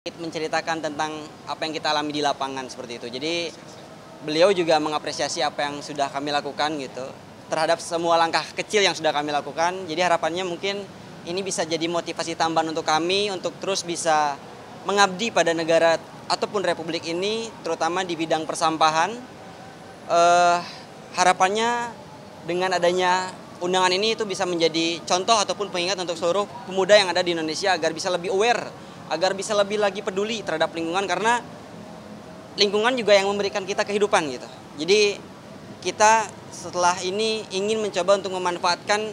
Menceritakan tentang apa yang kita alami di lapangan seperti itu. Jadi beliau juga mengapresiasi apa yang sudah kami lakukan gitu terhadap semua langkah kecil yang sudah kami lakukan. Jadi harapannya mungkin ini bisa jadi motivasi tambahan untuk kami untuk terus bisa mengabdi pada negara ataupun republik ini, terutama di bidang persampahan. Harapannya dengan adanya undangan ini itu bisa menjadi contoh ataupun pengingat untuk seluruh pemuda yang ada di Indonesia agar bisa lebih aware, agar bisa lebih lagi peduli terhadap lingkungan, karena lingkungan juga yang memberikan kita kehidupan gitu. Jadi kita setelah ini ingin mencoba untuk memanfaatkan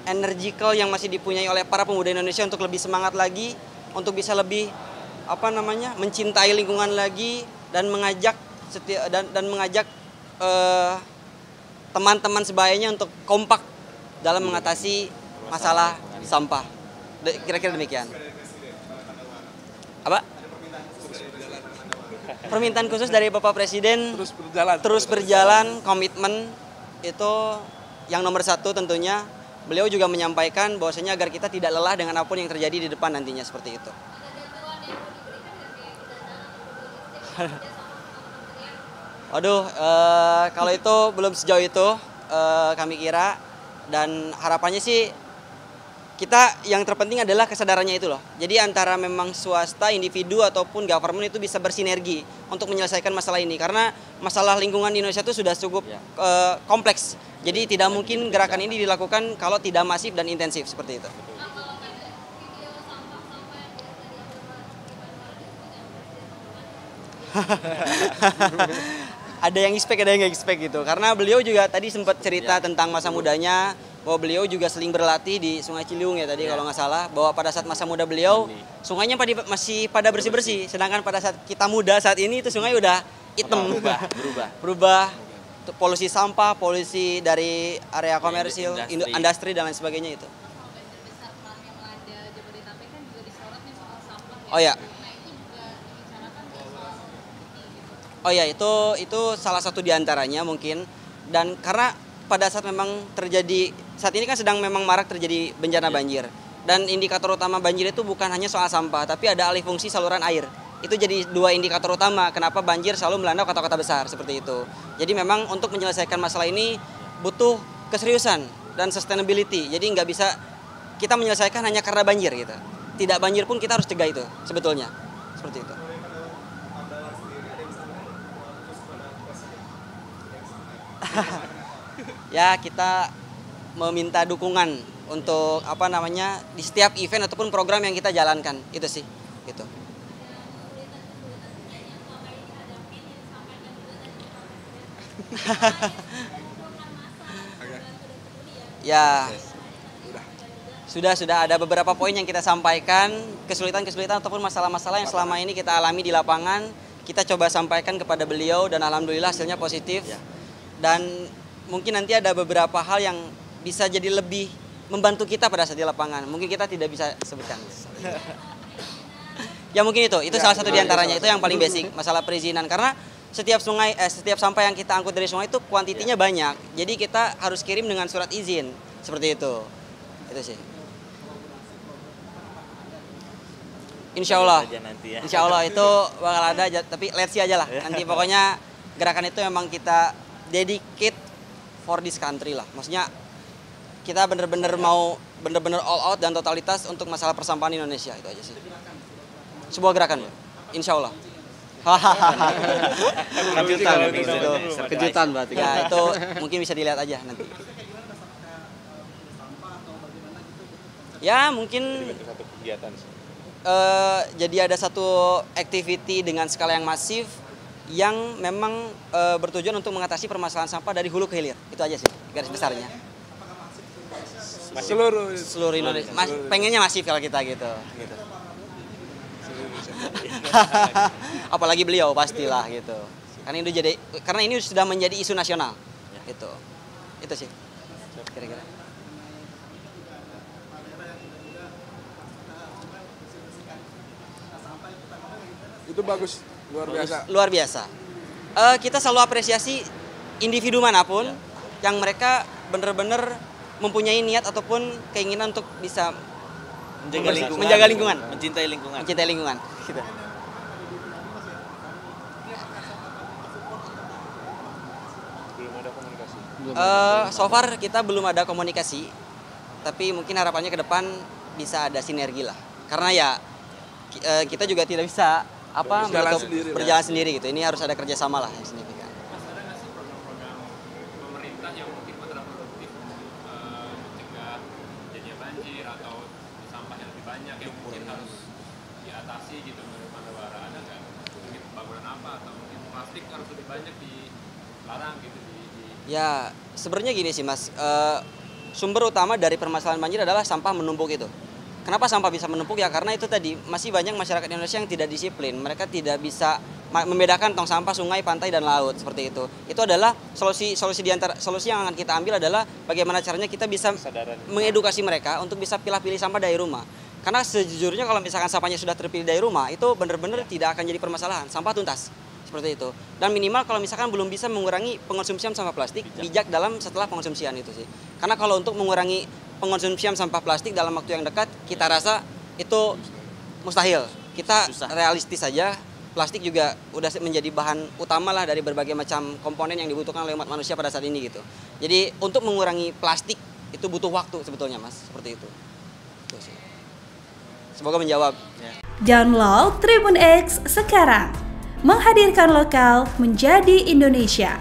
energical yang masih dipunyai oleh para pemuda Indonesia untuk lebih semangat lagi, untuk bisa lebih mencintai lingkungan lagi dan mengajak teman-teman sebayanya untuk kompak dalam mengatasi masalah sampah. Kira-kira demikian. Apa? Permintaan khusus dari Bapak Presiden terus berjalan, komitmen itu yang nomor satu tentunya. Beliau juga menyampaikan bahwasanya agar kita tidak lelah dengan apapun yang terjadi di depan nantinya, seperti itu. Waduh, kalau itu belum sejauh itu kami kira, dan harapannya sih kita yang terpenting adalah kesadarannya itu loh. Jadi antara memang swasta, individu ataupun government itu bisa bersinergi untuk menyelesaikan masalah ini, karena masalah lingkungan di Indonesia itu sudah cukup kompleks. Jadi tidak mungkin gerakan ini dilakukan kalau tidak masif dan intensif seperti itu. Ada yang expect, ada yang nggak expect gitu. Karena beliau juga tadi sempat cerita tentang masa mudanya, bahwa beliau juga sering berlatih di Sungai Ciliwung ya tadi kalau nggak salah, bahwa pada saat masa muda beliau sungainya masih pada bersih-bersih, sedangkan pada saat kita muda saat ini itu sungai udah hitam, berubah. Polusi sampah, polusi dari area komersil, industri dan lain sebagainya itu. Oh ya. Oh ya, itu salah satu diantaranya mungkin. Dan karena pada saat memang terjadi, saat ini kan sedang memang marak terjadi bencana banjir. Dan indikator utama banjir itu bukan hanya soal sampah, tapi ada alih fungsi saluran air. Itu jadi dua indikator utama kenapa banjir selalu melanda kota-kota besar, seperti itu. Jadi memang untuk menyelesaikan masalah ini butuh keseriusan dan sustainability. Jadi nggak bisa kita menyelesaikan hanya karena banjir gitu. Tidak banjir pun kita harus cegah itu sebetulnya. Seperti itu. Ya, kita meminta dukungan untuk di setiap event ataupun program yang kita jalankan, itu sih gitu. Ya, sudah ada beberapa poin yang kita sampaikan, kesulitan-kesulitan ataupun masalah-masalah yang selama ini kita alami di lapangan, kita coba sampaikan kepada beliau dan alhamdulillah hasilnya positif. Dan mungkin nanti ada beberapa hal yang bisa jadi lebih membantu kita pada saat di lapangan. Mungkin kita tidak bisa sebutkan. Ya mungkin itu salah satu diantaranya, itu yang paling basic, masalah perizinan. Karena setiap sampah yang kita angkut dari sungai itu kuantitinya banyak. Jadi kita harus kirim dengan surat izin, seperti itu. Itu sih. Insya Allah itu bakal ada, tapi let's see aja lah. Nanti pokoknya gerakan itu memang kita dedicate for this country lah. Maksudnya kita bener-bener mau all out dan totalitas untuk masalah persampahan Indonesia, itu aja sih. Sebuah gerakan, insya Allah. Kejutan berarti. Ya itu mungkin bisa dilihat aja nanti. Ya mungkin jadi ada satu activity dengan skala yang masif yang memang bertujuan untuk mengatasi permasalahan sampah dari hulu ke hilir. Itu aja sih garis besarnya. Seluruh Indonesia. Pengennya masif kalau kita gitu. Apalagi beliau pastilah gitu. Karena ini sudah menjadi isu nasional. Gitu. Itu sih. Kira-kira. Itu bagus, luar biasa. Kita selalu apresiasi individu manapun yang mereka benar-benar mempunyai niat ataupun keinginan untuk bisa menjaga lingkungan, mencintai lingkungan. Gitu. belum ada komunikasi. So far kita belum ada komunikasi, tapi mungkin harapannya ke depan bisa ada sinergi lah. Karena ya kita juga tidak bisa berjalan sendiri gitu. Ini harus ada kerjasama lah yang signifikan. Mas, ada nggak sih program-program pemerintah yang mungkin kontraproduktif mencegah terjadinya banjir atau sampah yang lebih banyak yang mungkin harus diatasi gitu menurut Mandawara? Ada nggak mungkin pembangunan apa atau mungkin plastik harus lebih banyak dilarang gitu Ya sebenarnya gini sih Mas, sumber utama dari permasalahan banjir adalah sampah menumpuk itu. Kenapa sampah bisa menumpuk ya? Karena itu tadi masih banyak masyarakat Indonesia yang tidak disiplin. Mereka tidak bisa membedakan tong sampah sungai, pantai dan laut seperti itu. Itu adalah solusi yang akan kita ambil adalah bagaimana caranya kita bisa mengedukasi mereka untuk bisa pilih-pilih sampah dari rumah. Karena sejujurnya kalau misalkan sampahnya sudah terpilih dari rumah, itu benar-benar tidak akan jadi permasalahan. Sampah tuntas seperti itu. Dan minimal kalau misalkan belum bisa mengurangi pengonsumsian sampah plastik, bijak dalam setelah pengonsumsian itu sih. Karena kalau untuk mengurangi pengonsumsian sampah plastik dalam waktu yang dekat, kita rasa itu mustahil. Kita realistis saja, plastik juga udah menjadi bahan utama lah dari berbagai macam komponen yang dibutuhkan oleh umat manusia pada saat ini gitu. Jadi untuk mengurangi plastik itu butuh waktu sebetulnya Mas, seperti itu. Itu sih. Semoga menjawab. Download Tribun X sekarang, menghadirkan lokal menjadi Indonesia.